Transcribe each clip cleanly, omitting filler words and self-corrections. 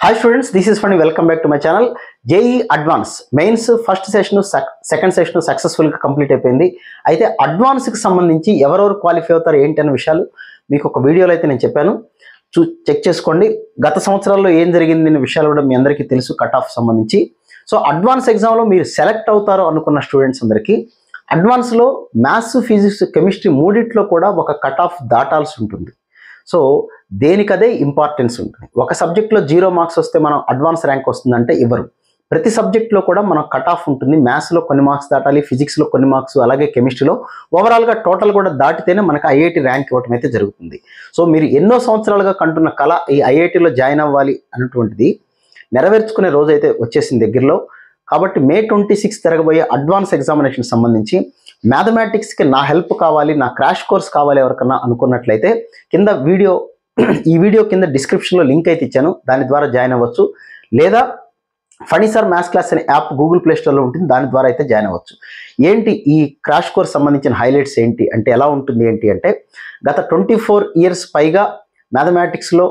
Hi students, this is Funny. Welcome back to my channel. JEE Advance Mains first session, second session successful గా complete అయిపోయింది. అయితే advance కి సంబంధించి ఎవరెవరు qualify అవుతారు ఏంటి అనే విషయాలు మీకు ఒక వీడియోలో అయితే నేను చెప్పాను. చెక్ చేసుకోండి. గత సంవత్సరాల్లో ఏం జరిగింది అనే విషయాలు కూడా మీ అందరికీ తెలుసు కట్ ఆఫ్ సంబంధించి. సో అడ్వాన్స్ ఎగ్జామ్ లో మీరు సెలెక్ట్ అవుతారు అనుకున్న స్టూడెంట్స్ అందరికీ అడ్వాన్స్ లో మ్యాథ్స్, ఫిజిక్స్, కెమిస్ట్రీ మూడిట్లో కూడా ఒక కట్ ఆఫ్ దాటాల్సి ఉంటుంది. సో దేనికదే ఇంపార్టెన్స్ ఉంటుంది. ఒక సబ్జెక్ట్లో 0 మార్క్స్ వస్తే మనం అడ్వాన్స్ ర్యాంక్ వస్తుందంటే ఇవ్వరు. ప్రతి సబ్జెక్ట్లో కూడా మనం కట్ ఆఫ్ ఉంటుంది. మ్యాథ్స్లో కొన్ని మార్క్స్ దాటాలి, ఫిజిక్స్లో కొన్ని మార్క్స్, అలాగే కెమిస్ట్రీలో ఓవరాల్గా టోటల్ కూడా దాటితేనే మనకు ఐఐటి ర్యాంక్ ఇవ్వటం అయితే జరుగుతుంది. సో మీరు ఎన్నో సంవత్సరాలుగా కంటున్న కళ ఈ ఐఐటిలో జాయిన్ అవ్వాలి అన్నటువంటిది నెరవేర్చుకునే రోజు అయితే వచ్చేసింది దగ్గరలో. కాబట్టి May 26 జరగబోయే అడ్వాన్స్ ఎగ్జామినేషన్ సంబంధించి మ్యాథమెటిక్స్కి నా హెల్ప్ కావాలి, నా క్రాష్ కోర్స్ కావాలి ఎవరికన్నా అనుకున్నట్లయితే కింద ఈ వీడియో కింద డిస్క్రిప్షన్లో లింక్ అయితే ఇచ్చాను, దాని ద్వారా జాయిన్ అవ్వచ్చు. లేదా ఫనీ సార్ మ్యాథ్స్ క్లాస్ అనే యాప్ గూగుల్ ప్లే స్టోర్లో ఉంటుంది, దాని ద్వారా అయితే జాయిన్ అవ్వచ్చు. ఏంటి ఈ క్రాష్ కోర్స్ సంబంధించిన హైలైట్స్ ఏంటి అంటే ఎలా ఉంటుంది ఏంటి అంటే గత 24 ఇయర్స్ పైగా మ్యాథమెటిక్స్లో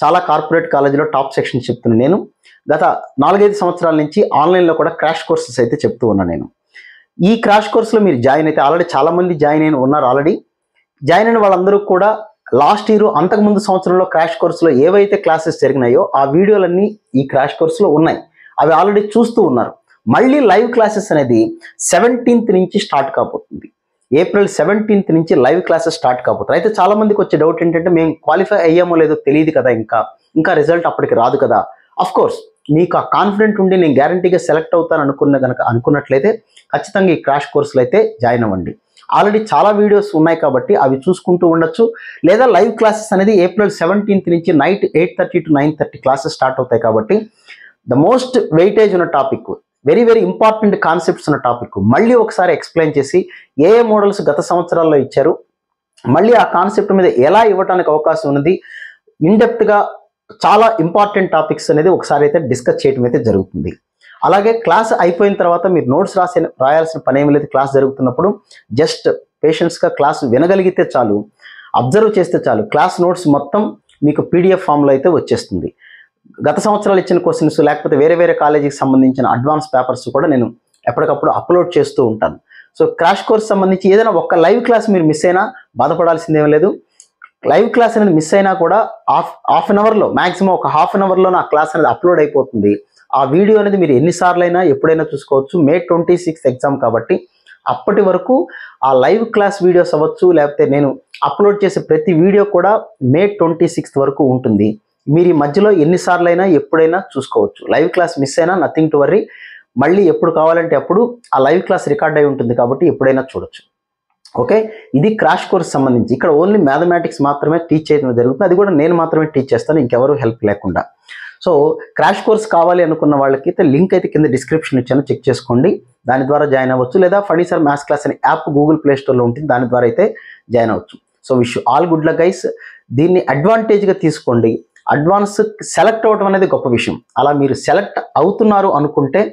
చాలా కార్పొరేట్ కాలేజీలో టాప్ సెక్షన్ చెప్తున్నాను నేను. గత 4-5 సంవత్సరాల నుంచి ఆన్లైన్లో కూడా క్రాష్ కోర్సెస్ అయితే చెప్తూ ఉన్నాను నేను. ఈ క్రాష్ కోర్సులో మీరు జాయిన్ అయితే ఆల్రెడీ చాలామంది జాయిన్ అయిన ఉన్నారు. ఆల్రెడీ జాయిన్ అయిన వాళ్ళందరూ కూడా లాస్ట్ ఇయర్ అంతకుముందు సంవత్సరంలో క్రాష్ కోర్సులో ఏవైతే క్లాసెస్ జరిగినాయో ఆ వీడియోలన్నీ ఈ క్రాష్ కోర్సులో ఉన్నాయి. అవి ఆల్రెడీ చూస్తూ ఉన్నారు. మళ్ళీ లైవ్ క్లాసెస్ అనేది 17th నుంచి స్టార్ట్ కాబోతుంది. April 17th నుంచి లైవ్ క్లాసెస్ స్టార్ట్ కాబోతుంది. అయితే చాలా మందికి వచ్చే డౌట్ ఏంటంటే మేము క్వాలిఫై అయ్యామో లేదో తెలియదు కదా, ఇంకా రిజల్ట్ అప్పటికి రాదు కదా. అఫ్ కోర్స్ మీకు ఆ కాన్ఫిడెంట్ ఉండి నేను గ్యారంటీగా సెలెక్ట్ అవుతాను అనుకున్నట్లయితే ఖచ్చితంగా ఈ క్రాష్ కోర్సులు అయితే జాయిన్ అవ్వండి. ఆల్రెడీ చాలా వీడియోస్ ఉన్నాయి కాబట్టి అవి చూసుకుంటూ ఉండొచ్చు. లేదా లైవ్ క్లాసెస్ అనేది April 17th నుంచి నైట్ 8:30 to 9:30 క్లాసెస్ స్టార్ట్ అవుతాయి. కాబట్టి ద మోస్ట్ వెయిటేజ్ ఉన్న topic, very very important concepts ఉన్న టాపిక్ మళ్ళీ ఒకసారి ఎక్స్ప్లెయిన్ చేసి ఏ మోడల్స్ గత సంవత్సరాల్లో ఇచ్చారు, మళ్ళీ ఆ కాన్సెప్ట్ మీద ఎలా ఇవ్వడానికి అవకాశం ఉన్నది, ఇన్డెప్త్గా చాలా ఇంపార్టెంట్ టాపిక్స్ అనేది ఒకసారి అయితే డిస్కస్ చేయడం అయితే జరుగుతుంది. అలాగే క్లాస్ అయిపోయిన తర్వాత మీరు నోట్స్ రాయాల్సిన పని ఏమి లేదు. క్లాస్ జరుగుతున్నప్పుడు జస్ట్ పేషెన్స్గా క్లాస్ వినగలిగితే చాలు, అబ్జర్వ్ చేస్తే చాలు, క్లాస్ నోట్స్ మొత్తం మీకు PDF ఫామ్లో అయితే వచ్చేస్తుంది. గత సంవత్సరాలు ఇచ్చిన క్వశ్చన్స్ లేకపోతే వేరే వేరే కాలేజీకి సంబంధించిన అడ్వాన్స్ పేపర్స్ కూడా నేను ఎప్పటికప్పుడు అప్లోడ్ చేస్తూ ఉంటాను. సో క్రాష్ కోర్స్ సంబంధించి ఏదైనా ఒక్క లైవ్ క్లాస్ మీరు మిస్ అయినా బాధపడాల్సిందేమీ లేదు. లైవ్ క్లాస్ అనేది మిస్ అయినా కూడా హాఫ్ అన్ అవర్లో, మ్యాక్సిమం ఒక హాఫ్ అన్ అవర్లో నా క్లాస్ అనేది అప్లోడ్ అయిపోతుంది. ఆ వీడియో అనేది మీరు ఎన్నిసార్లు అయినా ఎప్పుడైనా చూసుకోవచ్చు. May 26 ఎగ్జామ్ కాబట్టి అప్పటి వరకు ఆ లైవ్ క్లాస్ వీడియోస్ అవ్వచ్చు, లేకపోతే నేను అప్లోడ్ చేసే ప్రతి వీడియో కూడా May 26 వరకు ఉంటుంది. మీరు ఈ మధ్యలో ఎన్నిసార్లు అయినా ఎప్పుడైనా చూసుకోవచ్చు. లైవ్ క్లాస్ మిస్ అయినా నథింగ్ టు వర్రీ, మళ్ళీ ఎప్పుడు కావాలంటే అప్పుడు ఆ లైవ్ క్లాస్ రికార్డ్ అయి ఉంటుంది కాబట్టి ఎప్పుడైనా చూడొచ్చు. ఓకే, ఇది క్రాష్ కోర్స్ సంబంధించి. ఇక్కడ ఓన్లీ మ్యాథమెటిక్స్ మాత్రమే టీచ్ చేయడం జరుగుతుంది. అది కూడా నేను మాత్రమే టీచ్ చేస్తాను, ఇంకెవరు హెల్ప్ లేకుండా. సో క్రాష్ కోర్స్ కావాలి అనుకున్న వాళ్ళకి అయితే లింక్ అయితే కింద డిస్క్రిప్షన్ ఇచ్చాను, చెక్ చేసుకోండి. దాని ద్వారా జాయిన్ అవ్వచ్చు. లేదా ఫనీ సార్ మ్యాథ్స్ క్లాస్ అనే యాప్ గూగుల్ ప్లే స్టోర్లో ఉంటుంది, దాని ద్వారా అయితే జాయిన్ అవ్వచ్చు. So wish all good luck guys. దీన్ని అడ్వాంటేజ్గా తీసుకోండి. అడ్వాన్స్ సెలెక్ట్ అవ్వడం అనేది గొప్ప విషయం. అలా మీరు సెలెక్ట్ అవుతున్నారు అనుకుంటే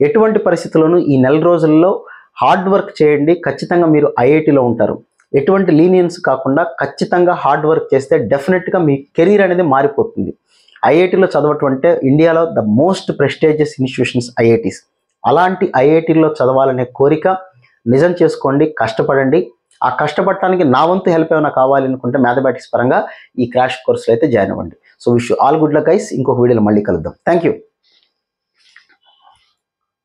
ఎటువంటి పరిస్థితుల్లోనూ ఈ నెల రోజుల్లో హార్డ్ వర్క్ చేయండి. ఖచ్చితంగా మీరు ఐఐటిలో ఉంటారు. ఎటువంటి లీనియన్స్ కాకుండా ఖచ్చితంగా హార్డ్ వర్క్ చేస్తే డెఫినెట్గా మీ కెరీర్ అనేది మారిపోతుంది. ఐఐటిలో చదవటం అంటే ఇండియాలో the most prestigious institutions IITs. అలాంటి ఐఐటీలో చదవాలనే కోరిక నిజం చేసుకోండి, కష్టపడండి. ఆ కష్టపడటానికి నా వంతు హెల్ప్ ఏమైనా కావాలి అనుకుంటే మ్యాథమెటిక్స్ పరంగా ఈ క్రాష్ కోర్సులో అయితే జాయిన్ అవ్వండి. So wish all good luck guys. ఇంకొక వీడియోలో మళ్ళీ కలుద్దాం. Thank you.